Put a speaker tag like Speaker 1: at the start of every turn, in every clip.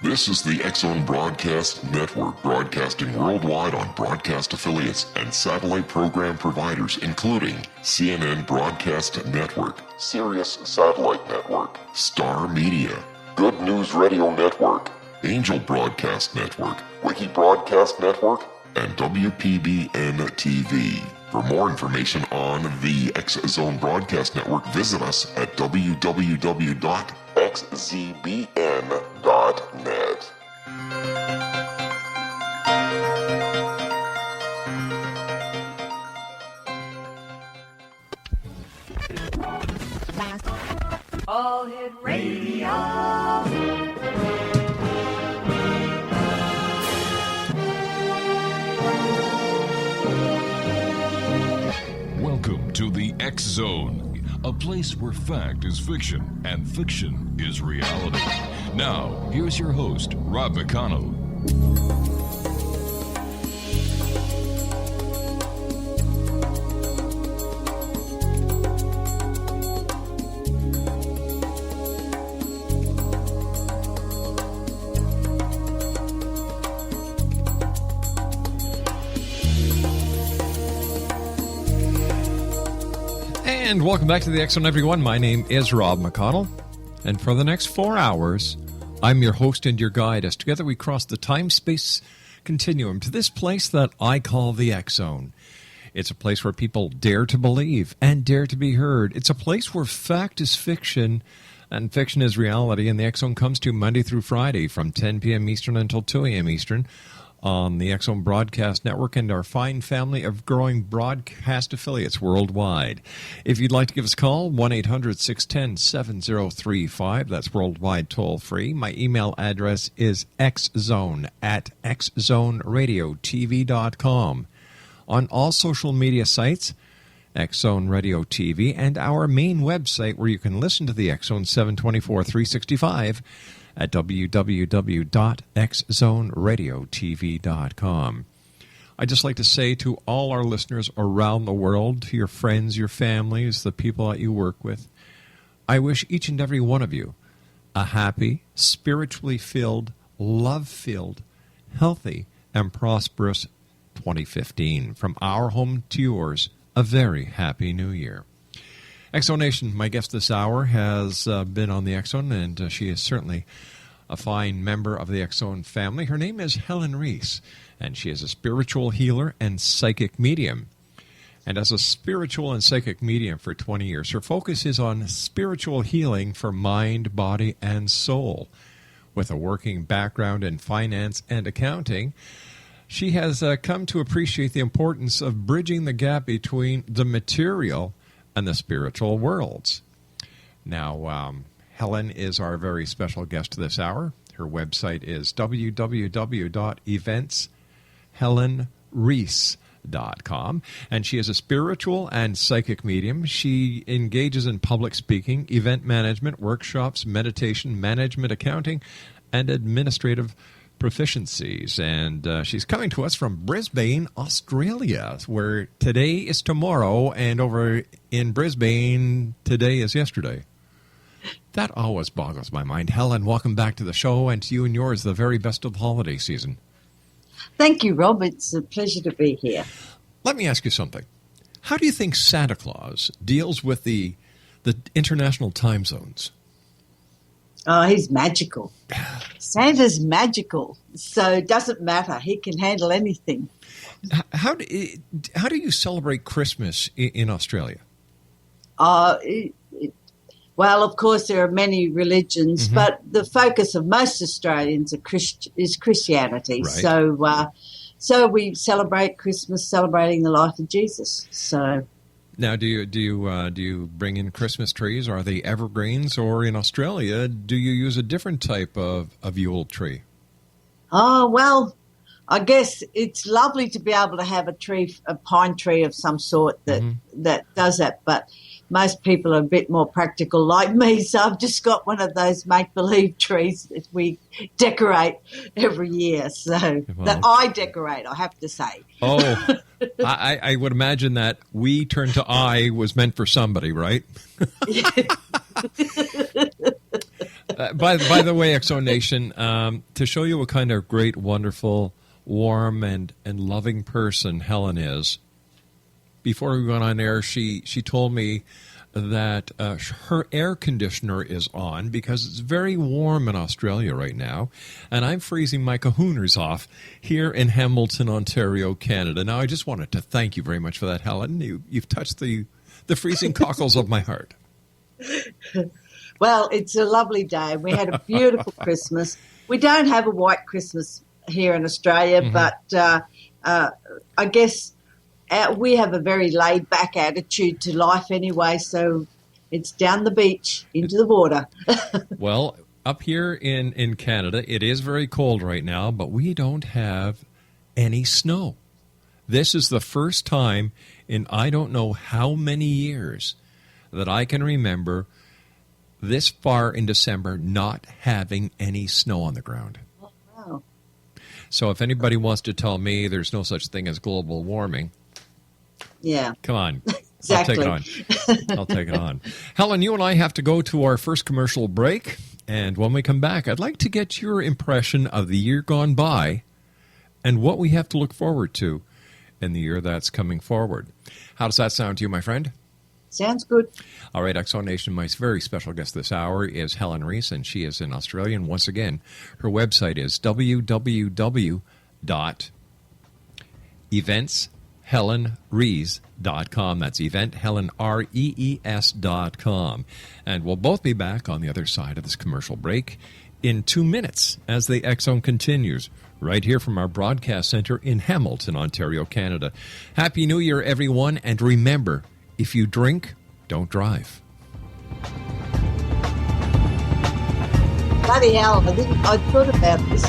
Speaker 1: This is the X-Zone Broadcast Network, broadcasting worldwide on broadcast affiliates and satellite program providers, including CNN Broadcast Network, Sirius Satellite Network, Star Media, Good News Radio Network, Angel Broadcast Network, Wiki Broadcast Network, and WPBN TV. For more information on the X-Zone Broadcast Network, visit us at www.xzbn.net.
Speaker 2: All Hit Radio.
Speaker 3: Welcome to the X-Zone, a place where fact is fiction and fiction is reality. Now, here's your host, Rob McConnell.
Speaker 4: And welcome back to the X-Zone, everyone. My name is Rob McConnell, and for the next 4 hours, I'm your host and your guide as together we cross the time-space continuum to this place that I call the X-Zone. It's a place where people dare to believe and dare to be heard. It's a place where fact is fiction and fiction is reality, and the X-Zone comes to Monday through Friday from 10 p.m. Eastern until 2 a.m. Eastern on the X-Zone Broadcast Network and our fine family of growing broadcast affiliates worldwide. If you'd like to give us a call, 1-800-610-7035. That's worldwide toll-free. My email address is xzone@xzoneradiotv.com. On all social media sites, X-Zone Radio TV, and our main website where you can listen to the X-Zone 724 365 at www.xzoneradiotv.com. I'd just like to say to all our listeners around the world, to your friends, your families, the people that you work with, I wish each and every one of you a happy, spiritually filled, love-filled, healthy, and prosperous 2015. From our home to yours, a very happy new year. X-Zone Nation, my guest this hour has been on the X-Zone, and she is certainly a fine member of the X-Zone family. Her name is Helen Rees, and she is a spiritual healer and psychic medium. And as a spiritual and psychic medium for 20 years, her focus is on spiritual healing for mind, body, and soul. With a working background in finance and accounting, she has come to appreciate the importance of bridging the gap between the material and the spiritual worlds. Now, Helen is our very special guest this hour. Her website is www.eventshelenrees.com, and she is a spiritual and psychic medium. She engages in public speaking, event management, workshops, meditation, management, accounting, and administrative proficiencies. And she's coming to us from Brisbane, Australia, where today is tomorrow, and over in Brisbane, today is yesterday. That always boggles my mind. Helen, welcome back to the show, and to you and yours, the very best of the holiday season.
Speaker 5: Thank you, Rob. It's a pleasure to be here.
Speaker 4: Let me ask you something. How do you think Santa Claus deals with the international time zones?
Speaker 5: Oh, he's magical. Santa's magical, so it doesn't matter. He can handle anything.
Speaker 4: How do you celebrate Christmas in Australia?
Speaker 5: Well, of course, there are many religions, but the focus of most Australians is Christianity.
Speaker 4: Right.
Speaker 5: So we celebrate Christmas, celebrating the life of Jesus. So.
Speaker 4: Now, do you bring in Christmas trees? Are they evergreens, or in Australia, do you use a different type of Yule tree?
Speaker 5: Oh, well, I guess it's lovely to be able to have a pine tree of some sort that does that, but most people are a bit more practical like me, so I've just got one of those make-believe trees that we decorate every year. So that I decorate, I have to say.
Speaker 4: Oh, I would imagine that we turn to I was meant for somebody, right? By the way, Exo Nation, to show you what kind of great, wonderful, warm, and loving person Helen is, before we went on air, she told me that her air conditioner is on because it's very warm in Australia right now, and I'm freezing my kahooners off here in Hamilton, Ontario, Canada. Now, I just wanted to thank you very much for that, Helen. You've touched the freezing cockles of my heart.
Speaker 5: Well, it's a lovely day. We had a beautiful Christmas. We don't have a white Christmas here in Australia, but I guess we have a very laid-back attitude to life anyway, so it's down the beach, into the water.
Speaker 4: Well, up here in Canada, it is very cold right now, but we don't have any snow. This is the first time in I don't know how many years that I can remember this far in December not having any snow on the ground.
Speaker 5: Oh, wow.
Speaker 4: So if anybody wants to tell me there's no such thing as global warming,
Speaker 5: yeah,
Speaker 4: come on.
Speaker 5: Exactly.
Speaker 4: I'll take it on. Helen, you and I have to go to our first commercial break. And when we come back, I'd like to get your impression of the year gone by and what we have to look forward to in the year that's coming forward. How does that sound to you, my friend?
Speaker 5: Sounds good.
Speaker 4: All right, Exo Nation, my very special guest this hour is Helen Rees, and she is in Australia. And once again, her website is www.eventshelenrees.com. That's eventHelenRees.com. And we'll both be back on the other side of this commercial break in 2 minutes as the X-Zone continues, right here from our broadcast center in Hamilton, Ontario, Canada. Happy New Year, everyone, and remember, if you drink, don't drive.
Speaker 5: Bloody hell, I thought about this.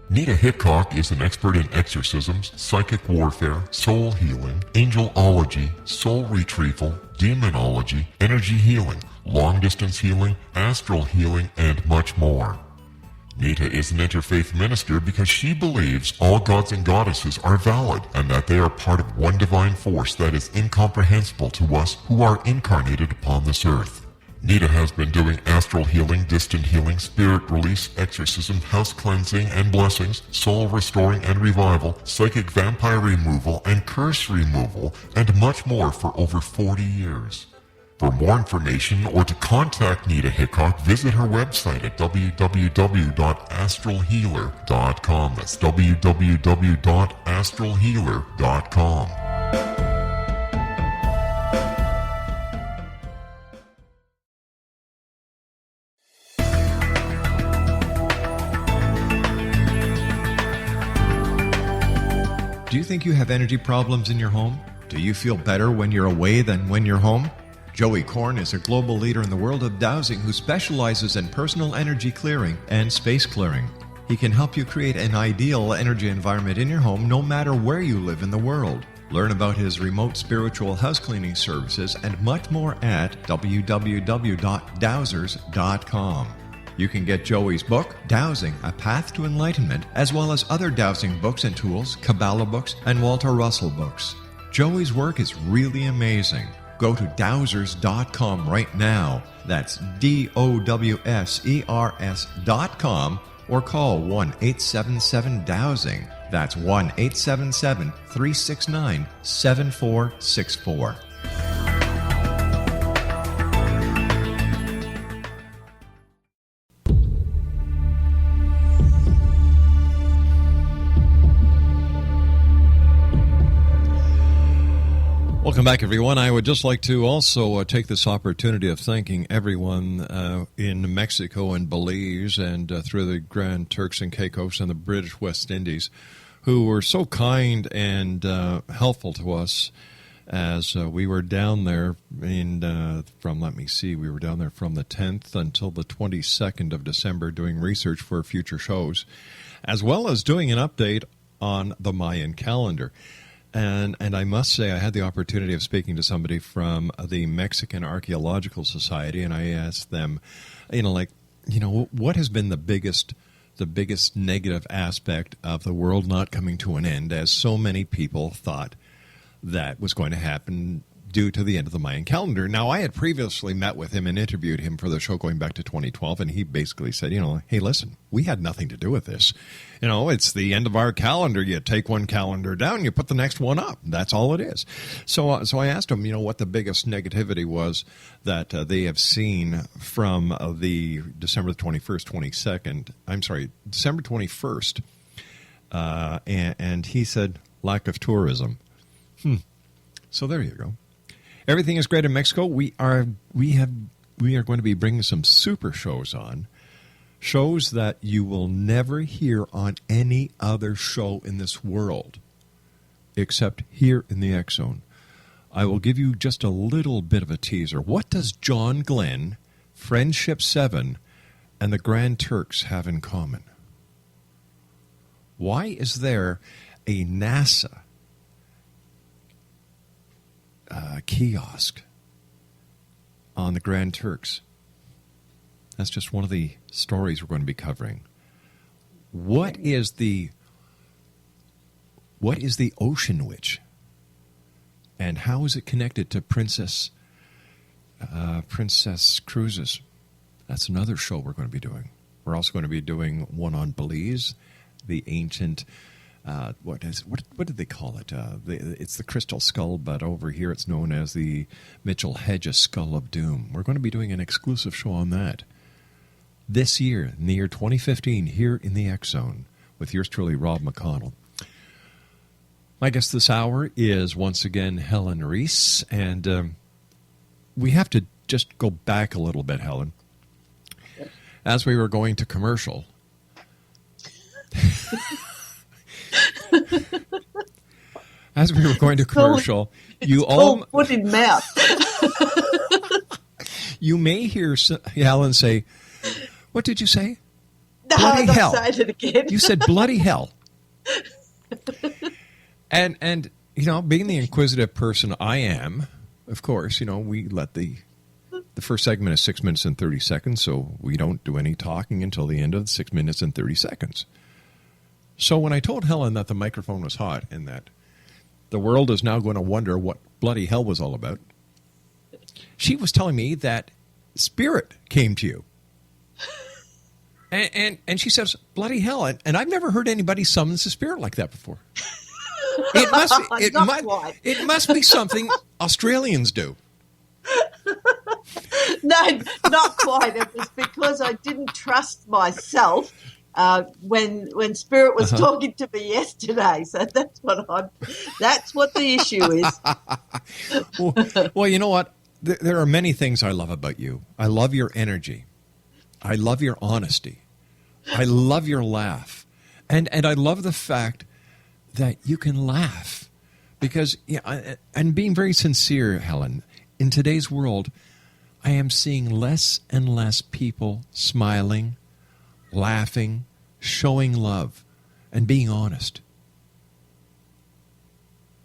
Speaker 1: Nita Hickok is an expert in exorcisms, psychic warfare, soul healing, angelology, soul retrieval, demonology, energy healing, long-distance healing, astral healing, and much more. Nita is an interfaith minister because she believes all gods and goddesses are valid and that they are part of one divine force that is incomprehensible to us who are incarnated upon this earth. Nita has been doing astral healing, distant healing, spirit release, exorcism, house cleansing and blessings, soul restoring and revival, psychic vampire removal and curse removal, and much more for over 40 years. For more information or to contact Nita Hickok, visit her website at www.astralhealer.com. That's www.astralhealer.com.
Speaker 4: Do you think you have energy problems in your home? Do you feel better when you're away than when you're home? Joey Korn is a global leader in the world of dowsing who specializes in personal energy clearing and space clearing. He can help you create an ideal energy environment in your home no matter where you live in the world. Learn about his remote spiritual house cleaning services and much more at www.dowsers.com. You can get Joey's book, Dowsing, A Path to Enlightenment, as well as other dowsing books and tools, Kabbalah books, and Walter Russell books. Joey's work is really amazing. Go to dowsers.com right now. That's DOWSERS.com or call 1-877-DOWSING. That's 1-877-369-7464. Welcome back, everyone. I would just like to also take this opportunity of thanking everyone in Mexico and Belize and through the Grand Turks and Caicos and the British West Indies who were so kind and helpful to us as we were down there we were down there from the 10th until the 22nd of December doing research for future shows, as well as doing an update on the Mayan calendar. And I must say, I had the opportunity of speaking to somebody from the Mexican Archaeological Society, and I asked them, what has been the biggest the biggest negative aspect of the world not coming to an end, as so many people thought that was going to happen due to the end of the Mayan calendar. Now, I had previously met with him and interviewed him for the show going back to 2012, and he basically said, hey, listen, we had nothing to do with this. It's the end of our calendar. You take one calendar down, you put the next one up. That's all it is. So I asked him, what the biggest negativity was that they have seen from the December 21st, December 21st. And he said, lack of tourism. So there you go. Everything is great in Mexico. We are going to be bringing some super shows on, shows that you will never hear on any other show in this world, except here in the X Zone. I will give you just a little bit of a teaser. What does John Glenn, Friendship 7, and the Grand Turks have in common? Why is there a NASA kiosk on the Grand Turks? That's just one of the stories we're going to be covering. What is the Ocean Witch, and how is it connected to Princess Cruises? That's another show we're going to be doing. We're also going to be doing one on Belize, the ancient. What did they call it? It's the Crystal Skull, but over here it's known as the Mitchell Hedges Skull of Doom. We're going to be doing an exclusive show on that this year, in the year 2015, here in the X Zone, with yours truly, Rob McConnell. My guest this hour is once again Helen Rees, and we have to just go back a little bit, Helen. As we were going to commercial. As we were going to commercial,
Speaker 5: foot in mouth.
Speaker 4: You may hear Helen say, "What did you say?"
Speaker 5: No,
Speaker 4: bloody hell.
Speaker 5: Say it again.
Speaker 4: You said bloody hell. And being the inquisitive person I am, of course, we let the first segment is 6 minutes and 30 seconds, so we don't do any talking until the end of 6 minutes and 30 seconds. So when I told Helen that the microphone was hot and that the world is now going to wonder what bloody hell was all about, she was telling me that spirit came to you. And she says, bloody hell. And I've never heard anybody summon a spirit like that before. It must be something Australians do.
Speaker 5: No, not quite. It was because I didn't trust myself when Spirit was talking to me yesterday. So that's what the issue is.
Speaker 4: Well, you know what? There are many things I love about you. I love your energy. I love your honesty. I love your laugh. And I love the fact that you can laugh. Because, and being very sincere, Helen, in today's world, I am seeing less and less people smiling, laughing, showing love, and being honest.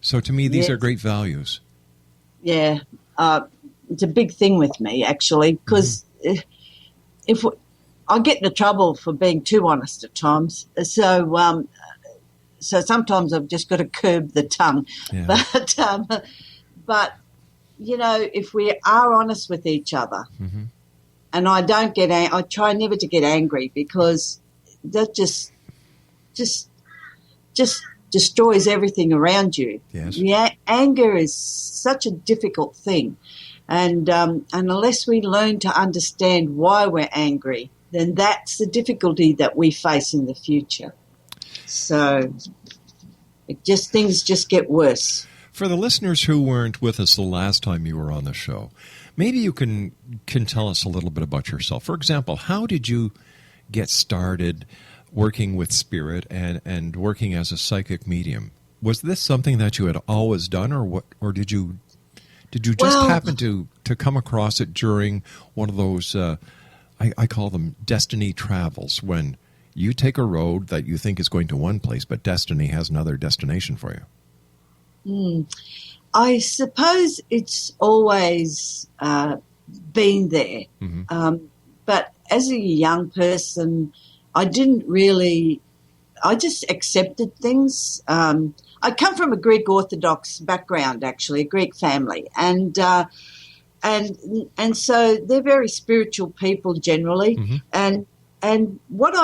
Speaker 4: So to me, these are great values. Yeah.
Speaker 5: It's a big thing with me, actually, because if I get into trouble for being too honest at times. So sometimes I've just got to curb the tongue. Yeah. But if we are honest with each other, and I don't get, I try never to get angry, because that just destroys everything around you.
Speaker 4: Yes.
Speaker 5: Yeah, anger is such a difficult thing, and unless we learn to understand why we're angry, then that's the difficulty that we face in the future. So things just get worse.
Speaker 4: For the listeners who weren't with us the last time you were on the show, maybe you can tell us a little bit about yourself. For example, how did you get started working with spirit and working as a psychic medium? Was this something that you had always done, or did you just happen to come across it during one of those I call them destiny travels, when you take a road that you think is going to one place, but destiny has another destination for you?
Speaker 5: I suppose it's always been there. But as a young person, I didn't really, I just accepted things. I come from a Greek Orthodox background, actually, a Greek family, and so they're very spiritual people generally.
Speaker 4: Mm-hmm.
Speaker 5: And what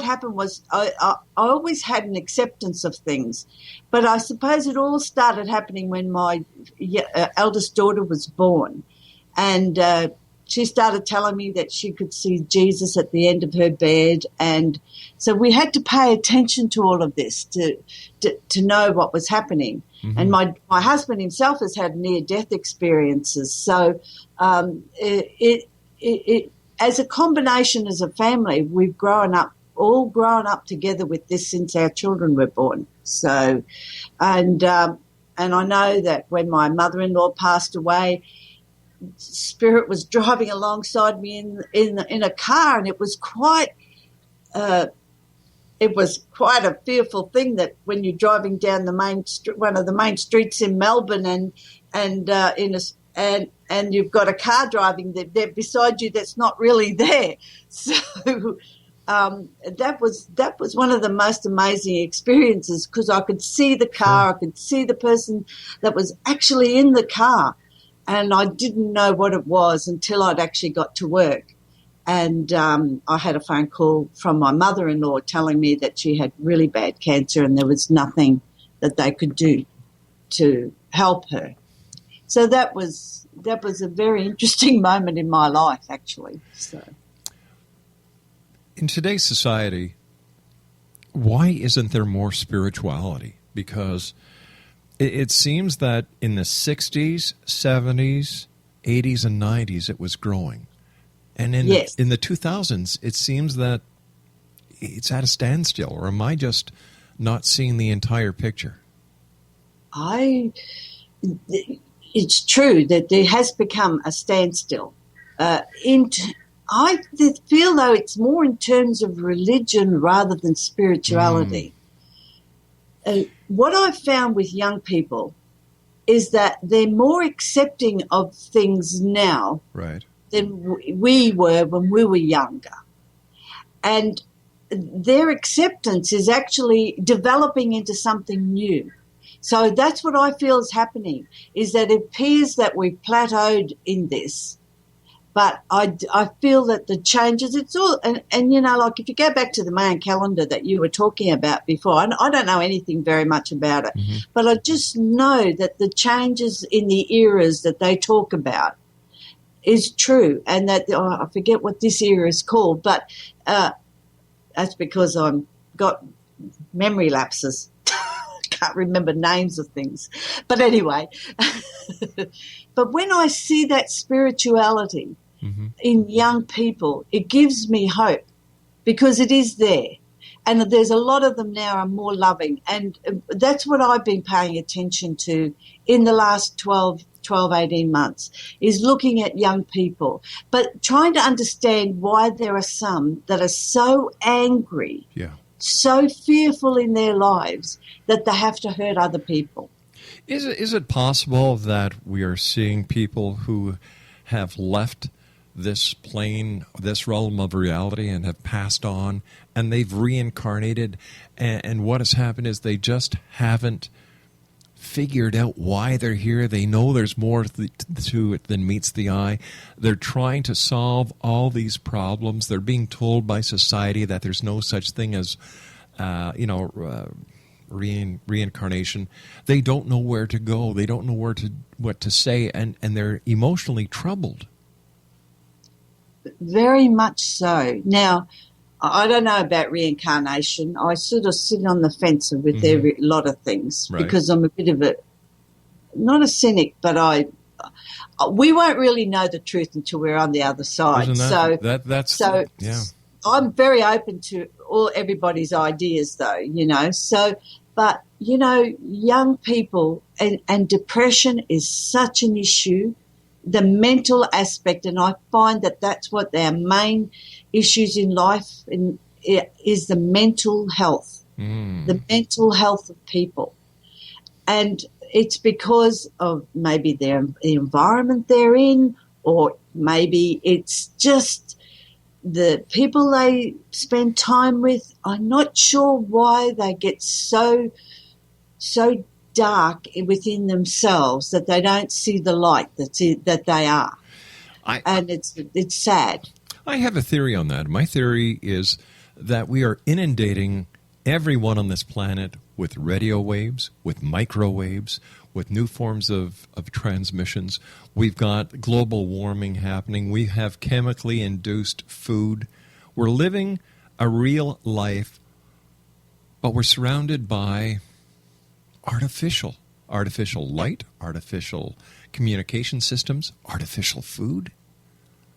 Speaker 5: happened was I always had an acceptance of things, but I suppose it all started happening when my eldest daughter was born, and she started telling me that she could see Jesus at the end of her bed, and so we had to pay attention to all of this to know what was happening. Mm-hmm. And my husband himself has had near-death experiences, so it as a combination, as a family, we've all grown up together with this since our children were born. So, and I know that when my mother-in-law passed away, Spirit was driving alongside me in a car, and it was quite a fearful thing that when you're driving down one of the main streets in Melbourne, and you've got a car driving there beside you that's not really there. So that was one of the most amazing experiences, because I could see the car, I could see the person that was actually in the car, and I didn't know what it was until I'd actually got to work. And I had a phone call from my mother-in-law telling me that she had really bad cancer and there was nothing that they could do to help her. So that was a very interesting moment in my life, actually. So,
Speaker 4: in today's society, why isn't there more spirituality? Because it seems that in the 60s, 70s, 80s, and 90s, it was growing. And in the 2000s, it seems that it's at a standstill. Or am I just not seeing the entire picture?
Speaker 5: It's true that there has become a standstill. I feel, though, it's more in terms of religion rather than spirituality. What I've found with young people is that they're more accepting of things now than we were when we were younger. And their acceptance is actually developing into something new. So that's what I feel is happening, is that it appears that we've plateaued in this. But I feel that the changes, it's all, and you know, like if you go back to the Mayan calendar that you were talking about before, and I don't know anything very much about it, but I just know that the changes in the eras that they talk about is true, and that, I forget what this era is called, but that's because I've got memory lapses. Can't remember names of things. But anyway, but when I see that spirituality in young people, it gives me hope, because it is there. And there's a lot of them now are more loving. And that's what I've been paying attention to in the last 12, 18 months, is looking at young people, but trying to understand why there are some that are so angry, so fearful in their lives that they have to hurt other people.
Speaker 4: Is it possible that we are seeing people who have left this plane, this realm of reality, and have passed on, and they've reincarnated, and what has happened is they just haven't figured out why they're here? They know there's more to it than meets the eye. They're trying to solve all these problems. They're being told by society that there's no such thing as, reincarnation. They don't know where to go. They don't know what to say, and they're emotionally troubled.
Speaker 5: Very much so. Now, I don't know about reincarnation. I sort of sit on the fence with a lot of things, because I'm a bit of not a cynic, but we won't really know the truth until we're on the other side. I'm very open to everybody's ideas, though, you know. So, but, you know, young people and depression is such an issue, the mental aspect, and I find that that's what their main issues in life is, the mental health, the mental health of people. And it's because of maybe the environment they're in, or maybe it's just the people they spend time with, I'm not sure why they get so dark within themselves that they don't see the light that they are. And it's sad.
Speaker 4: I have a theory on that. My theory is that we are inundating everyone on this planet with radio waves, with microwaves, with new forms of transmissions. We've got global warming happening. We have chemically induced food. We're living a real life, but we're surrounded by artificial light, artificial communication systems, artificial food.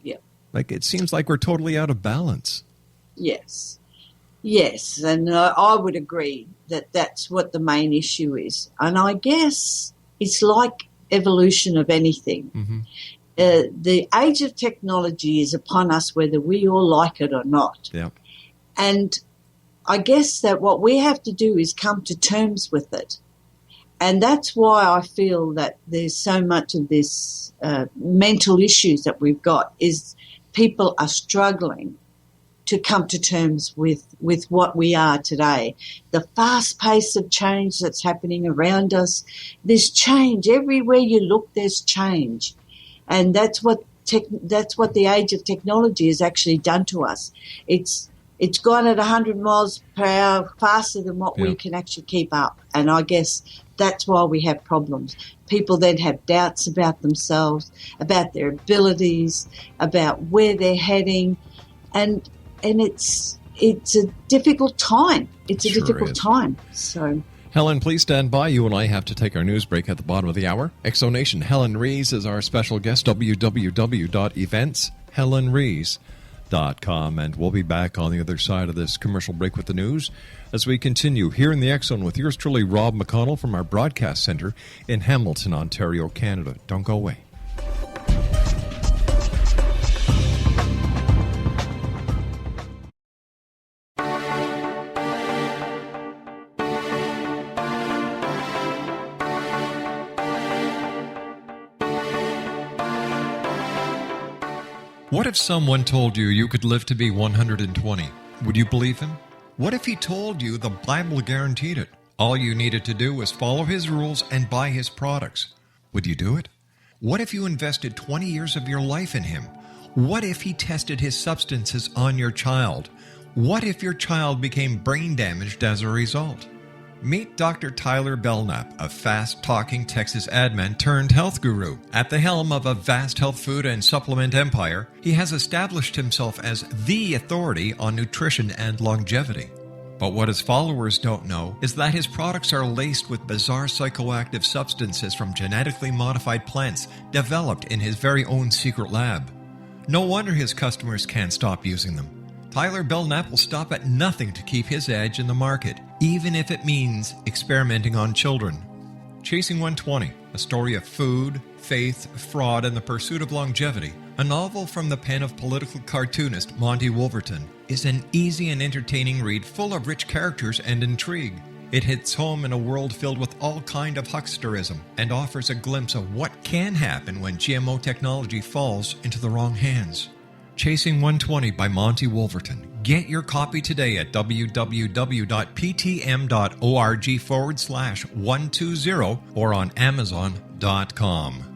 Speaker 5: Yeah.
Speaker 4: Like, it seems like we're totally out of balance.
Speaker 5: Yes, and I would agree that that's what the main issue is. And I guess it's like evolution of anything.
Speaker 4: Mm-hmm.
Speaker 5: The age of technology is upon us whether we all like it or not.
Speaker 4: Yeah.
Speaker 5: And I guess that what we have to do is come to terms with it. And that's why I feel that there's so much of this mental issues that we've got is people are struggling to come to terms with what we are today. The fast pace of change that's happening around us, there's change. Everywhere you look, there's change. And that's what the age of technology has actually done to us. It's gone at 100 miles per hour faster than what we can actually keep up. And I guess that's why we have problems. People then have doubts about themselves, about their abilities, about where they're heading, and it's a difficult time. It's a difficult time. So,
Speaker 4: Helen, please stand by. You and I have to take our news break at the bottom of the hour. Exonation, Helen Rees is our special guest, www.eventshelenrees.com, and we'll be back on the other side of this commercial break with the news as we continue here in the X Zone with yours truly, Rob McConnell, from our broadcast center in Hamilton, Ontario, Canada. Don't go away. What if someone told you you could live to be 120? Would you believe him? What if he told you the Bible guaranteed it? All you needed to do was follow his rules and buy his products. Would you do it? What if you invested 20 years of your life in him? What if he tested his substances on your child? What if your child became brain damaged as a result? Meet Dr. Tyler Belknap, a fast-talking Texas admin turned health guru. At the helm of a vast health food and supplement empire, he has established himself as the authority on nutrition and longevity. But what his followers don't know is that his products are laced with bizarre psychoactive substances from genetically modified plants developed in his very own secret lab. No wonder his customers can't stop using them. Tyler Belknap will stop at nothing to keep his edge in the market, even if it means experimenting on children. Chasing 120, a story of food, faith, fraud, and the pursuit of longevity, a novel from the pen of political cartoonist Monty Wolverton, is an easy and entertaining read full of rich characters and intrigue. It hits home in a world filled with all kind of hucksterism and offers a glimpse of what can happen when GMO technology falls into the wrong hands. Chasing 120 by Monty Wolverton. Get your copy today at www.ptm.org/120 or on Amazon.com.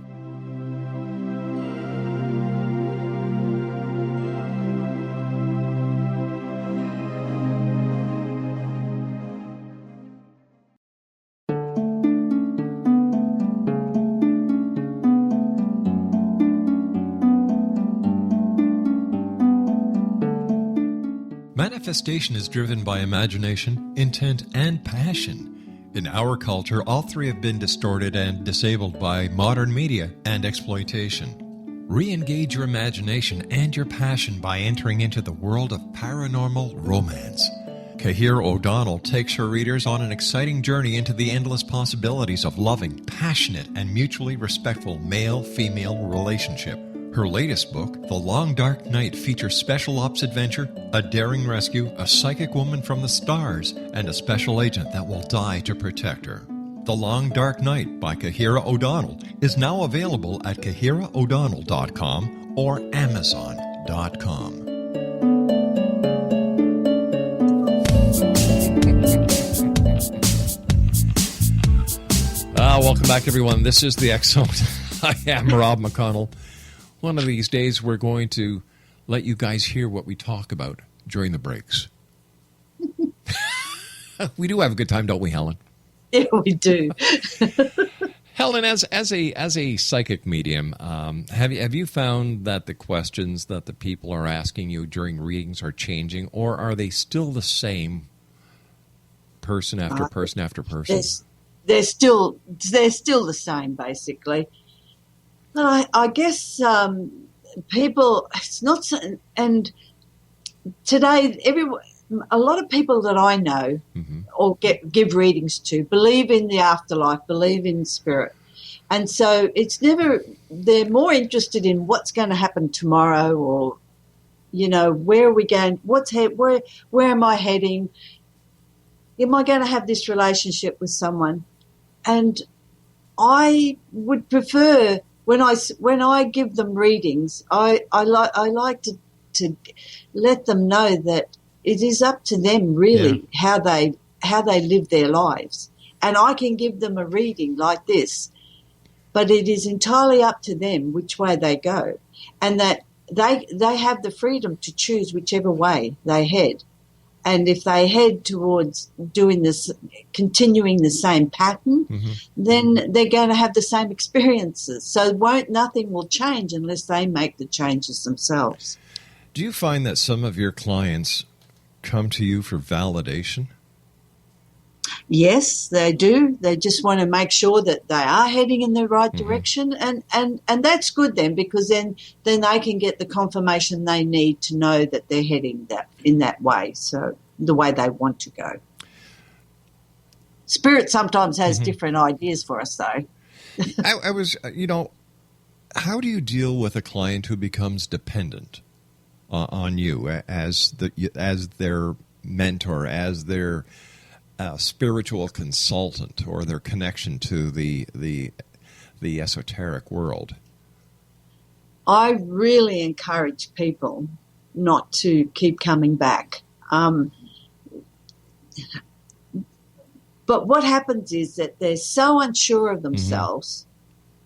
Speaker 4: Manifestation is driven by imagination, intent, and passion. In our culture, all three have been distorted and disabled by modern media and exploitation. Re-engage your imagination and your passion by entering into the world of paranormal romance. Kahir O'Donnell takes her readers on an exciting journey into the endless possibilities of loving, passionate, and mutually respectful male-female relationship. Her latest book, The Long Dark Night, features special ops adventure, a daring rescue, a psychic woman from the stars, and a special agent that will die to protect her. The Long Dark Night by Kahira O'Donnell is now available at kahiraodonnell.com or Amazon.com. Welcome back, everyone. This is the X Zone. I am Rob McConnell. One of these days, we're going to let you guys hear what we talk about during the breaks. We do have a good time, don't we, Helen?
Speaker 5: Yeah, we do.
Speaker 4: Helen, as a psychic medium, have you found that the questions that the people are asking you during readings are changing, or are they still the same, person after person after person?
Speaker 5: They're still the same, basically. But I guess people, it's not so, and today a lot of people that I know or give readings to believe in the afterlife, believe in spirit. And so they're more interested in what's going to happen tomorrow, or, where are we going, where am I heading? Am I going to have this relationship with someone? And I would prefer, when I give them readings, I like to let them know that it is up to them really how they live their lives. And I can give them a reading like this, but it is entirely up to them which way they go, and that they have the freedom to choose whichever way they head. And if they head towards doing this, continuing the same pattern, then they're going to have the same experiences. So nothing will change unless they make the changes themselves.
Speaker 4: Do you find that some of your clients come to you for validation?
Speaker 5: Yes, they do. They just want to make sure that they are heading in the right direction, and that's good then, because then they can get the confirmation they need to know that they're heading in that way, so the way they want to go. Spirit sometimes has different ideas for us, though.
Speaker 4: I was, how do you deal with a client who becomes dependent on you as their mentor, as their spiritual consultant, or their connection to the esoteric world?
Speaker 5: I really encourage people not to keep coming back. But what happens is that they're so unsure of themselves,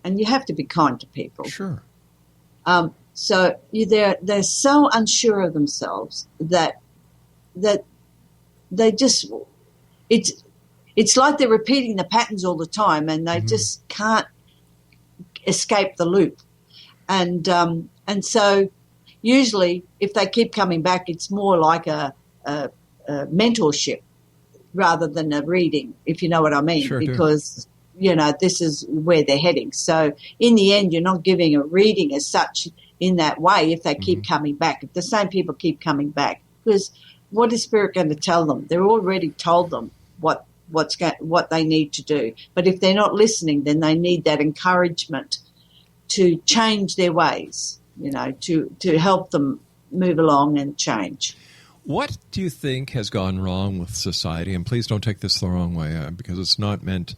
Speaker 5: and you have to be kind to people.
Speaker 4: Sure.
Speaker 5: So they're so unsure of themselves that they just, it's like they're repeating the patterns all the time, and they just can't escape the loop. And so usually if they keep coming back, it's more like a mentorship rather than a reading, if you know what I mean,
Speaker 4: sure
Speaker 5: because, this is where they're heading. So in the end, you're not giving a reading as such in that way if they keep coming back, if the same people keep coming back, because what is Spirit going to tell them? They're already told them what they need to do. But if they're not listening, then they need that encouragement to change their ways, to help them move along and change.
Speaker 4: What do you think has gone wrong with society? And please don't take this the wrong way, because it's not meant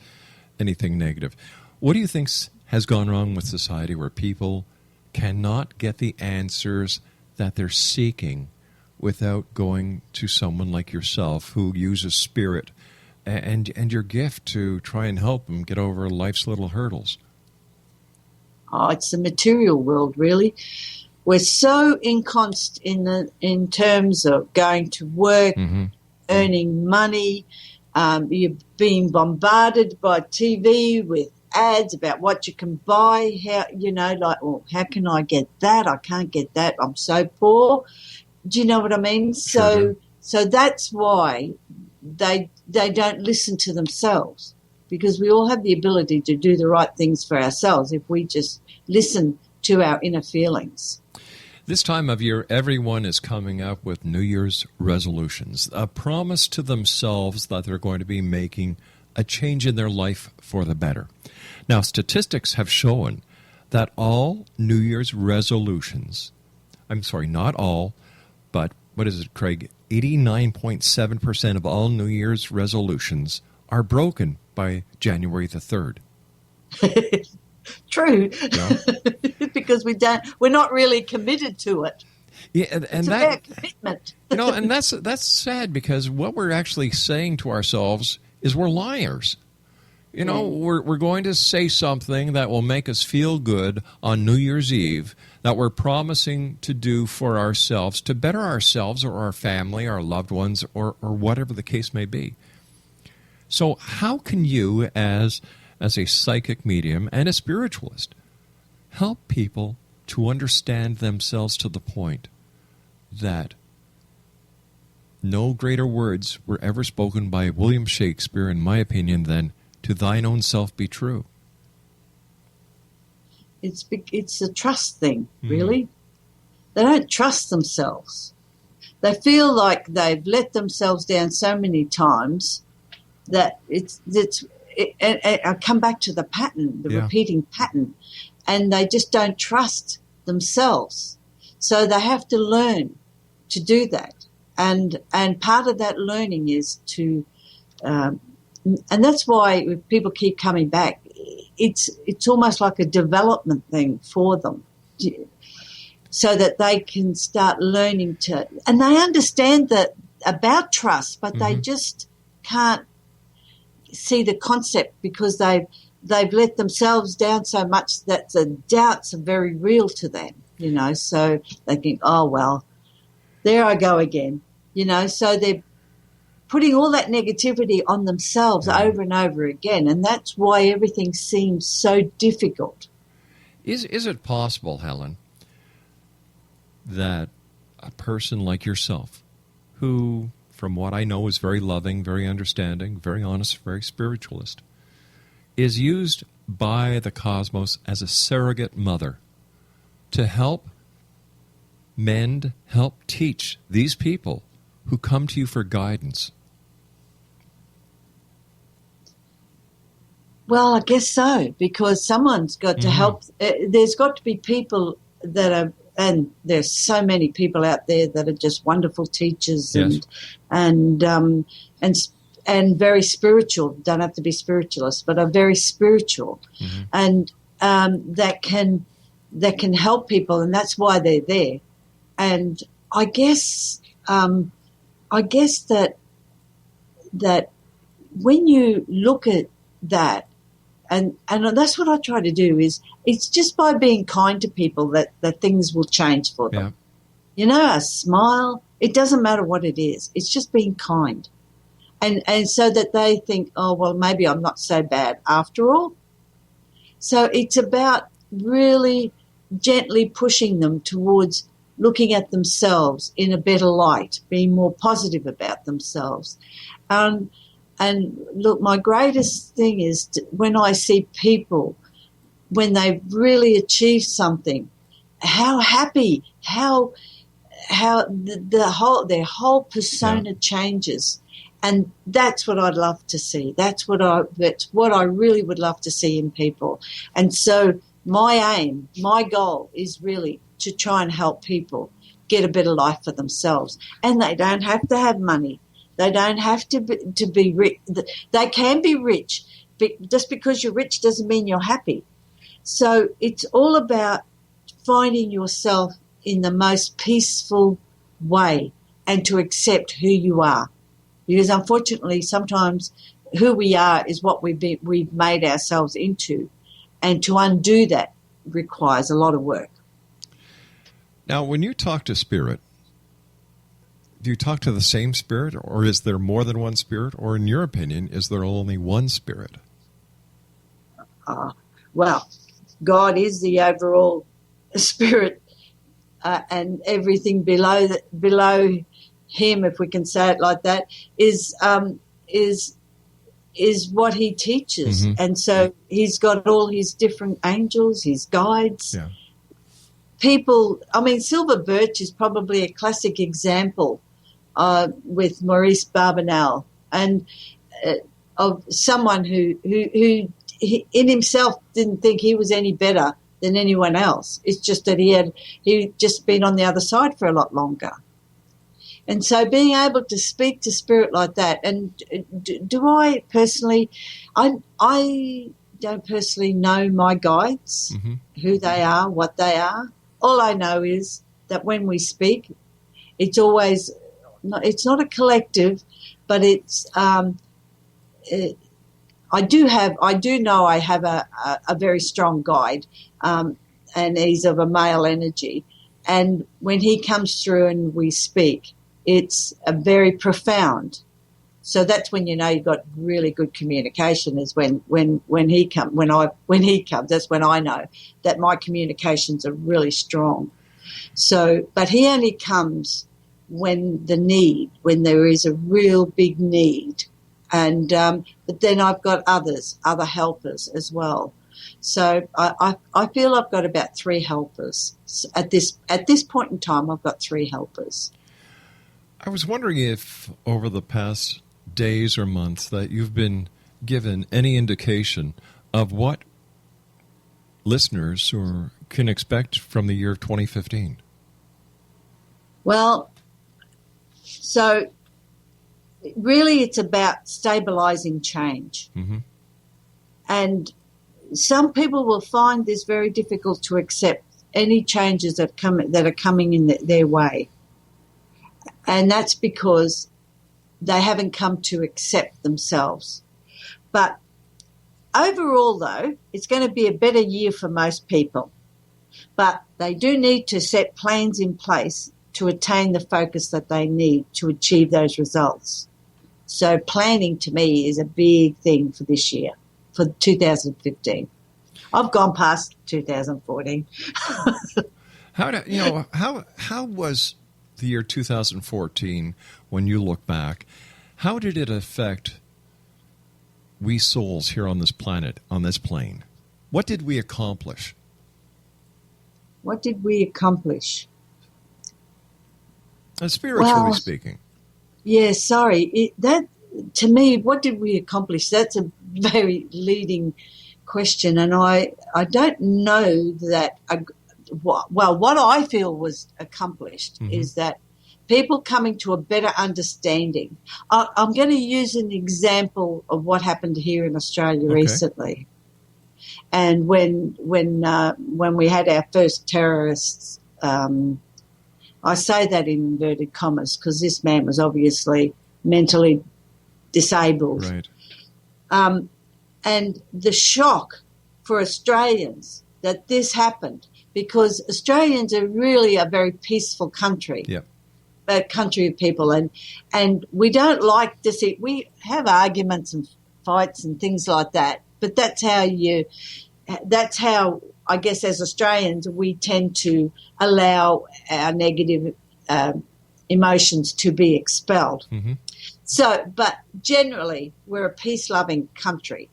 Speaker 4: anything negative. What do you think has gone wrong with society where people cannot get the answers that they're seeking without going to someone like yourself who uses spirit and your gift to try and help them get over life's little hurdles?
Speaker 5: Oh, it's the material world, really. We're so in terms of going to work, earning money. You're being bombarded by TV with ads about what you can buy. How can I get that? I can't get that. I'm so poor. Do you know what I mean?
Speaker 4: Sure.
Speaker 5: So that's why they don't listen to themselves, because we all have the ability to do the right things for ourselves if we just listen to our inner feelings.
Speaker 4: This time of year, everyone is coming up with New Year's resolutions, a promise to themselves that they're going to be making a change in their life for the better. Now, statistics have shown that all New Year's resolutions, not all, but what is it, Craig? 89.7% of all New Year's resolutions are broken by January the 3rd.
Speaker 5: True.
Speaker 4: Yeah.
Speaker 5: Because we're not really committed to it.
Speaker 4: Yeah, and
Speaker 5: it's
Speaker 4: that
Speaker 5: about commitment.
Speaker 4: and that's sad, because what we're actually saying to ourselves is we're liars. You know, we're going to say something that will make us feel good on New Year's Eve that we're promising to do for ourselves, to better ourselves or our family, our loved ones, or whatever the case may be. So how can you, as a psychic medium and a spiritualist, help people to understand themselves to the point that no greater words were ever spoken by William Shakespeare, in my opinion, than "to thine own self be true"?
Speaker 5: It's a trust thing, really. They don't trust themselves. They feel like they've let themselves down so many times that I come back to the pattern, the repeating pattern, and they just don't trust themselves. So they have to learn to do that. And part of that learning is to, and that's why people keep coming back. It's almost like a development thing for them, so that they can start learning to, and they understand that about trust, but they just can't see the concept because they've let themselves down so much that the doubts are very real to them, you know. So they think, oh well, there I go again, you know. So they're putting all that negativity on themselves over and over again, and that's why everything seems so difficult.
Speaker 4: Is it possible, Helen, that a person like yourself, who, from what I know, is very loving, very understanding, very honest, very spiritualist, is used by the cosmos as a surrogate mother to help mend, help teach these people who come to you for guidance?
Speaker 5: Well, I guess so, because someone's got to help. There's got to be people that are, and there's so many people out there that are just wonderful teachers and very spiritual. Don't have to be spiritualists, but are very spiritual, and that can help people, and that's why they're there. And I guess that when you look at that. And that's what I try to do it's just by being kind to people that things will change for them. Yeah. You know, a smile, it doesn't matter what it is. It's just being kind. And so that they think, oh, well, maybe I'm not so bad after all. So it's about really gently pushing them towards looking at themselves in a better light, being more positive about themselves. And look, my greatest thing is when I see people, when they've really achieved something, how happy, how their whole persona changes, and that's what I'd love to see. That's what I really would love to see in people. And so my aim, my goal is really to try and help people get a better life for themselves, and they don't have to have money. They don't have to be rich. They can be rich. Just because you're rich doesn't mean you're happy. So it's all about finding yourself in the most peaceful way and to accept who you are. Because unfortunately, sometimes who we are is what we've made ourselves into. And to undo that requires a lot of work.
Speaker 4: Now, when you talk to spirit, do you talk to the same spirit, or is there more than one spirit? Or in your opinion, is there only one spirit?
Speaker 5: Well, God is the overall spirit, and everything below him, if we can say it like that, is what he teaches. And so he's got all his different angels, his guides. Yeah. People, I mean, Silver Birch is probably a classic example with Maurice Barbanel, and of someone who in himself didn't think he was any better than anyone else. It's just that he'd just been on the other side for a lot longer. And so being able to speak to spirit like that, and do I personally, I don't personally know my guides, who they are, what they are. All I know is that when we speak, it's always, it's not a collective, but it's, I do know I have a very strong guide, and he's of a male energy. And when he comes through and we speak, it's a very profound. So that's when you know you've got really good communication. Is when he comes. That's when I know that my communications are really strong. So, but he only comes when there is a real big need, and but then I've got other helpers as well. So I feel I've got about 3 helpers at this point in time. I've got 3 helpers.
Speaker 4: I was wondering if over the past days or months that you've been given any indication of what listeners can expect from the year of 2015.
Speaker 5: Well, so really it's about stabilizing change.
Speaker 4: Mm-hmm.
Speaker 5: And some people will find this very difficult to accept any changes that are coming in their way. And that's because they haven't come to accept themselves. But overall, though, it's going to be a better year for most people. But they do need to set plans in place to attain the focus that they need to achieve those results. So planning, to me, is a big thing for this year, for 2015. I've gone past 2014.
Speaker 4: How was the year 2014 when you look back? How did it affect we souls here on this planet, on this plane? What did we accomplish?
Speaker 5: What did we accomplish?
Speaker 4: Spiritually speaking.
Speaker 5: Yeah, sorry. To me, what did we accomplish? That's a very leading question, and I don't know that. What I feel was accomplished is that people coming to a better understanding. I'm going to use an example of what happened here in Australia recently, and when we had our first terrorists. I say that in inverted commas because this man was obviously mentally disabled.
Speaker 4: Right.
Speaker 5: And the shock for Australians that this happened, because Australians are really a very peaceful country.
Speaker 4: Yep.
Speaker 5: A country of people, and we don't like to see. We have arguments and fights and things like that, but that's how I guess as Australians we tend to allow our negative emotions to be expelled.
Speaker 4: Mm-hmm.
Speaker 5: So, but generally we're a peace-loving country,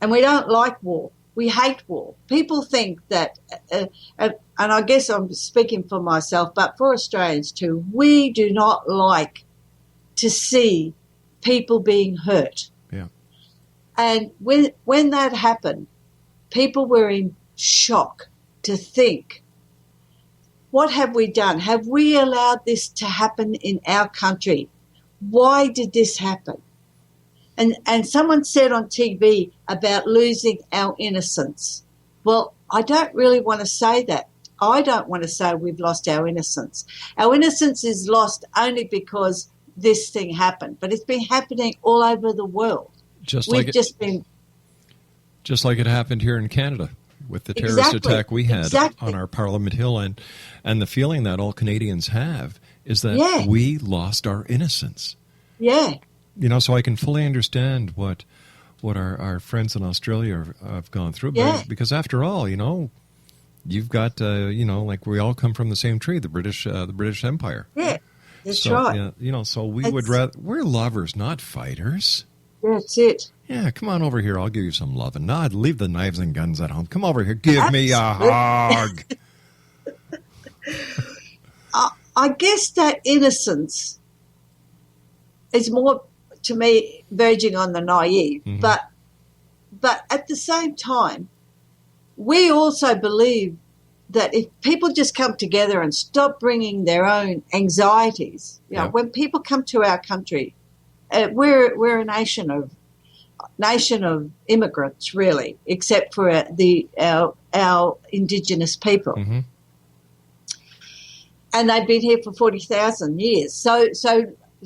Speaker 5: and we don't like war. We hate war. People think that, and I guess I'm speaking for myself, but for Australians too, we do not like to see people being hurt.
Speaker 4: Yeah.
Speaker 5: And when that happened, people were in shock to think, what have we done? Have we allowed this to happen in our country? Why did this happen? And someone said on TV about losing our innocence. Well, I don't really want to say that. I don't want to say we've lost our innocence. Our innocence is lost only because this thing happened, but it's been happening all over the world. Just like
Speaker 4: it happened here in Canada with the terrorist attack we had on our Parliament Hill, and the feeling that all Canadians have is that we lost our innocence.
Speaker 5: Yeah.
Speaker 4: So I can fully understand what our friends in Australia have gone through.
Speaker 5: Yeah.
Speaker 4: Because after all, you've got, like we all come from the same tree, the British Empire.
Speaker 5: Yeah, that's right.
Speaker 4: Yeah, so we're lovers, not fighters.
Speaker 5: That's it.
Speaker 4: Yeah, come on over here. I'll give you some love. And leave the knives and guns at home. Come over here. Give me a hug.
Speaker 5: I guess that innocence is more, to me, verging on the naive.
Speaker 4: Mm-hmm.
Speaker 5: But at the same time, we also believe that if people just come together and stop bringing their own anxieties, when people come to our country, we're a nation of immigrants, really, except for our Indigenous people.
Speaker 4: Mm-hmm.
Speaker 5: And they've been here for 40,000 years. So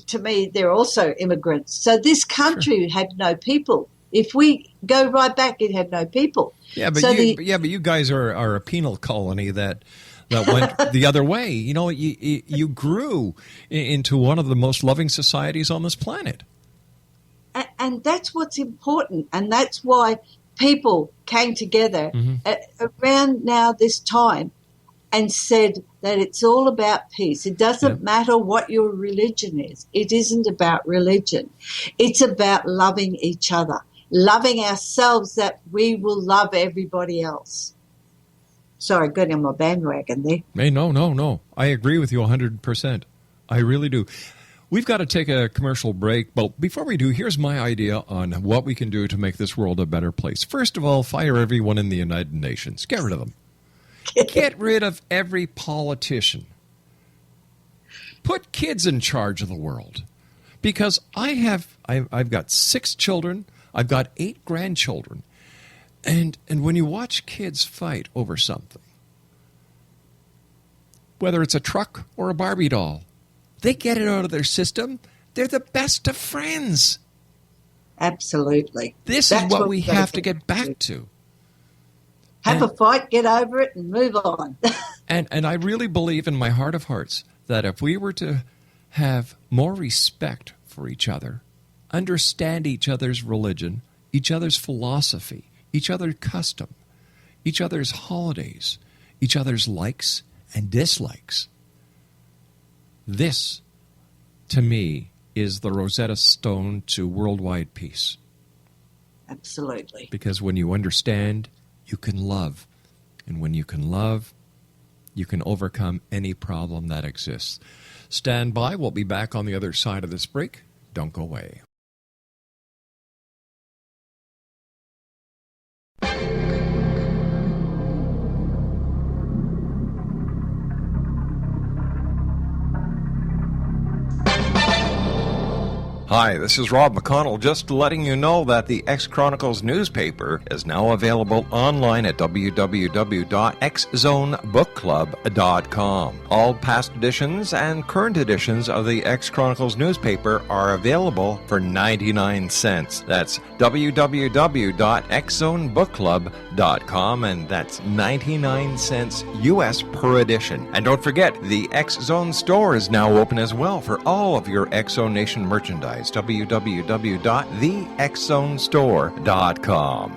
Speaker 5: to me, they're also immigrants. So this country had no people If we go right back, it had no people.
Speaker 4: Yeah, but you guys are a penal colony that went the other way. You know, you grew into one of the most loving societies on this planet.
Speaker 5: And that's what's important. And that's why people came together around now this time and said that it's all about peace. It doesn't matter what your religion is. It isn't about religion. It's about loving each other, loving ourselves, that we will love everybody else. Sorry, got on my bandwagon there.
Speaker 4: Hey, no. I agree with you 100%. I really do. We've got to take a commercial break, but before we do, here's my idea on what we can do to make this world a better place. First of all, fire everyone in the United Nations. Get rid of them. Get rid of every politician. Put kids in charge of the world. Because I've got 6 children. I've got 8 grandchildren. And when you watch kids fight over something, whether it's a truck or a Barbie doll, they get it out of their system. They're the best of friends.
Speaker 5: Absolutely.
Speaker 4: This is what we have to get back to.
Speaker 5: Have a fight, get over it, and move on.
Speaker 4: and I really believe in my heart of hearts that if we were to have more respect for each other, understand each other's religion, each other's philosophy, each other's custom, each other's holidays, each other's likes and dislikes, this, to me, is the Rosetta Stone to worldwide peace.
Speaker 5: Absolutely.
Speaker 4: Because when you understand, you can love. And when you can love, you can overcome any problem that exists. Stand by. We'll be back on the other side of this break. Don't go away. Hi, this is Rob McConnell, just letting you know that the X-Chronicles newspaper is now available online at www.xzonebookclub.com. All past editions and current editions of the X-Chronicles newspaper are available for 99 cents. That's www.xzonebookclub.com, and that's 99 cents U.S. per edition. And don't forget, the X-Zone store is now open as well for all of your X-Zone Nation merchandise. www.thexzonestore.com.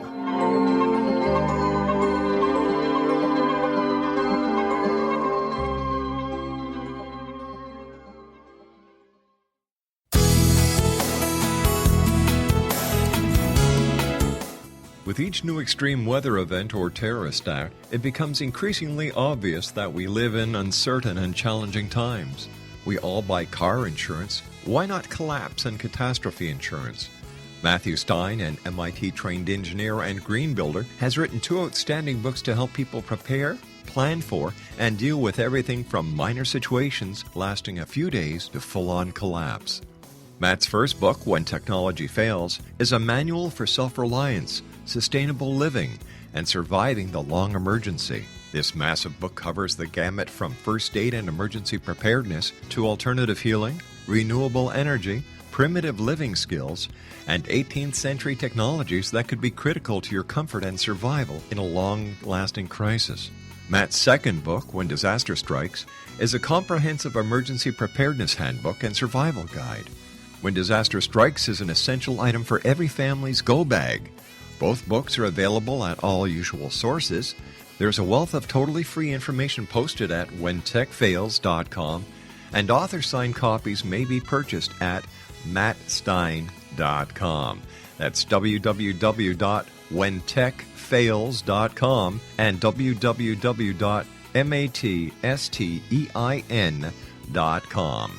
Speaker 4: With each new extreme weather event or terrorist act, it becomes increasingly obvious that we live in uncertain and challenging times. We all buy car insurance. Why not collapse and catastrophe insurance? Matthew Stein, an MIT-trained engineer and green builder, has written 2 outstanding books to help people prepare, plan for, and deal with everything from minor situations lasting a few days to full-on collapse. Matt's first book, When Technology Fails, is a manual for self-reliance, sustainable living, and surviving the long emergency. This massive book covers the gamut from first aid and emergency preparedness to alternative healing, renewable energy, primitive living skills, and 18th century technologies that could be critical to your comfort and survival in a long-lasting crisis. Matt's second book, When Disaster Strikes, is a comprehensive emergency preparedness handbook and survival guide. When Disaster Strikes is an essential item for every family's go bag. Both books are available at all usual sources. There's a wealth of totally free information posted at whentechfails.com, and author-signed copies may be purchased at mattstein.com. That's www.whentechfails.com and www.mattstein.com.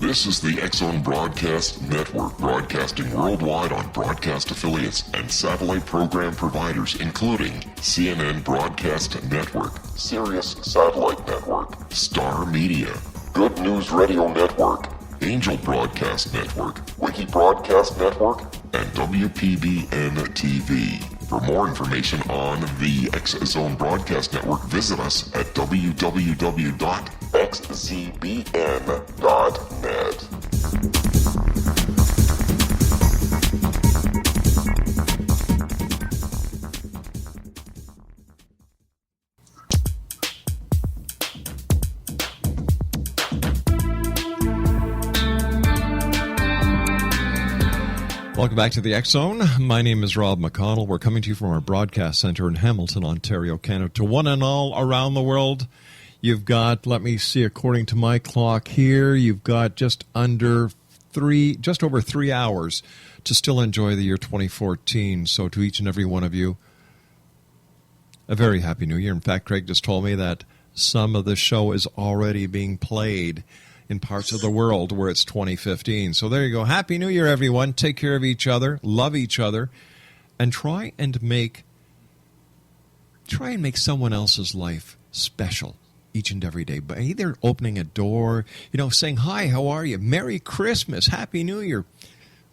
Speaker 1: This is the X-Zone Broadcast Network, broadcasting worldwide on broadcast affiliates and satellite program providers, including CNN Broadcast Network, Sirius Satellite Network, Star Media, Good News Radio Network, Angel Broadcast Network, Wiki Broadcast Network, and WPBN TV. For more information on the X Zone Broadcast Network, visit us at www.xzbn.net.
Speaker 4: Welcome back to the X Zone. My name is Rob McConnell. We're coming to you from our broadcast center in Hamilton, Ontario, Canada. To one and all around the world, you've got, let me see, according to my clock here, you've got just over 3 hours to still enjoy the year 2014. So to each and every one of you, a very happy new year. In fact, Craig just told me that some of the show is already being played in parts of the world where it's 2015. So there you go. Happy New Year, everyone. Take care of each other, love each other, and try and make someone else's life special each and every day. By either opening a door, saying, hi, how are you? Merry Christmas, Happy New Year.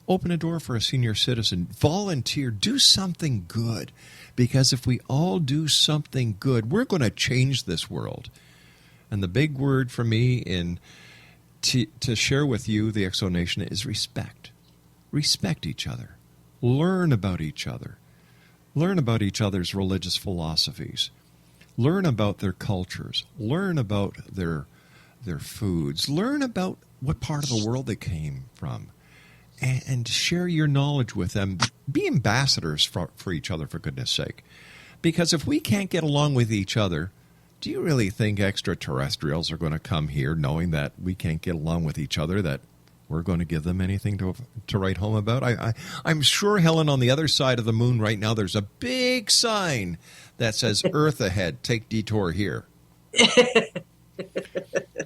Speaker 4: Open a door for a senior citizen. Volunteer. Do something good. Because if we all do something good, we're going to change this world. And the big word for me to share with you, the X Zone Nation, is respect. Respect each other. Learn about each other. Learn about each other's religious philosophies. Learn about their cultures. Learn about their foods. Learn about what part of the world they came from. And share your knowledge with them. Be ambassadors for each other, for goodness sake. Because if we can't get along with each other, do you really think extraterrestrials are going to come here knowing that we can't get along with each other, that we're going to give them anything to write home about? I'm sure, Helen, on the other side of the moon right now, there's a big sign that says Earth ahead, take detour here.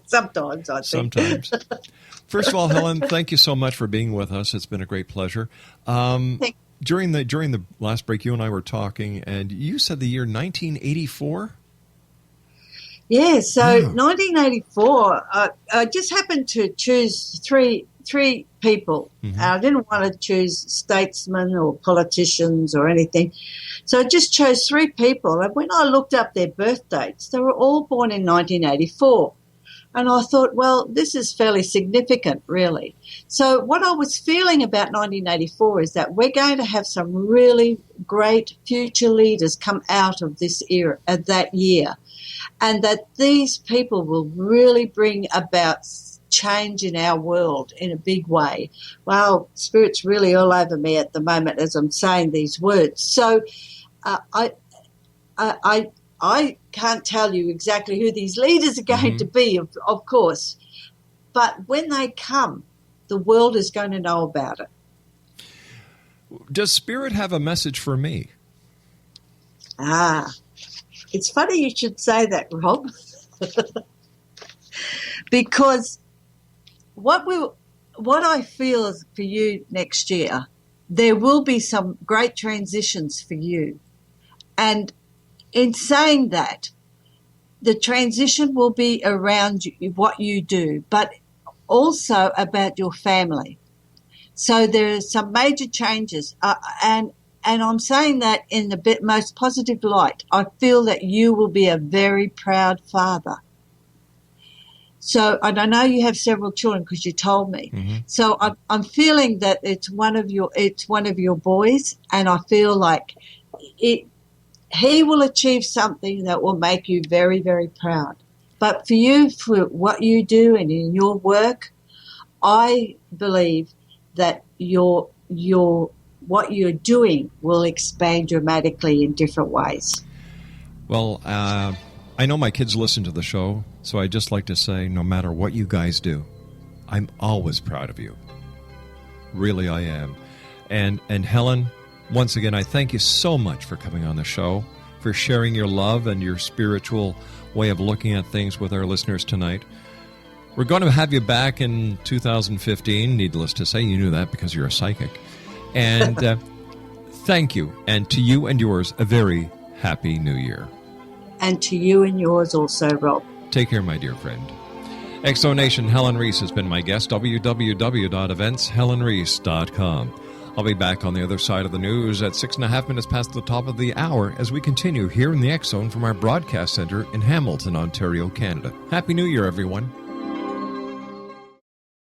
Speaker 5: Sometimes, I think.
Speaker 4: Sometimes. First of all, Helen, thank you so much for being with us. It's been a great pleasure. During the last break, you and I were talking, and you said the year 1984?
Speaker 5: Yeah, so 1984, I just happened to choose three people.
Speaker 4: Mm-hmm.
Speaker 5: I didn't want to choose statesmen or politicians or anything. So I just chose 3 people. And when I looked up their birth dates, they were all born in 1984. And I thought, well, this is fairly significant, really. So what I was feeling about 1984 is that we're going to have some really great future leaders come out of this era, that year, and that these people will really bring about change in our world in a big way. Wow, Spirit's really all over me at the moment as I'm saying these words. So I can't tell you exactly who these leaders are going to be, of course. But when they come, the world is going to know about it.
Speaker 4: Does Spirit have a message for me?
Speaker 5: It's funny you should say that, Rob. Because what I feel is for you next year, there will be some great transitions for you. And in saying that, the transition will be around what you do, but also about your family. So there are some major changes, and I'm saying that in the most positive light. I feel that you will be a very proud father. So, and I know you have several children because you told me. Mm-hmm. So I'm feeling that it's one of your boys, and I feel like he will achieve something that will make you very, very proud. But for you, for what you do and in your work, I believe that what you're doing will expand dramatically in different ways.
Speaker 4: Well, I know my kids listen to the show, so I'd just like to say, no matter what you guys do, I'm always proud of you. Really, I am. And Helen, once again, I thank you so much for coming on the show, for sharing your love and your spiritual way of looking at things with our listeners tonight. We're going to have you back in 2015, needless to say. You knew that because you're a psychic. And thank you. And to you and yours, a very happy New Year.
Speaker 5: And to you and yours also, Rob.
Speaker 4: Take care, my dear friend. X Zone Nation, Helen Rees has been my guest, www.eventshelenrees.com. I'll be back on the other side of the news at 6.5 minutes past the top of the hour as we continue here in the X Zone from our broadcast center in Hamilton, Ontario, Canada. Happy New Year, everyone.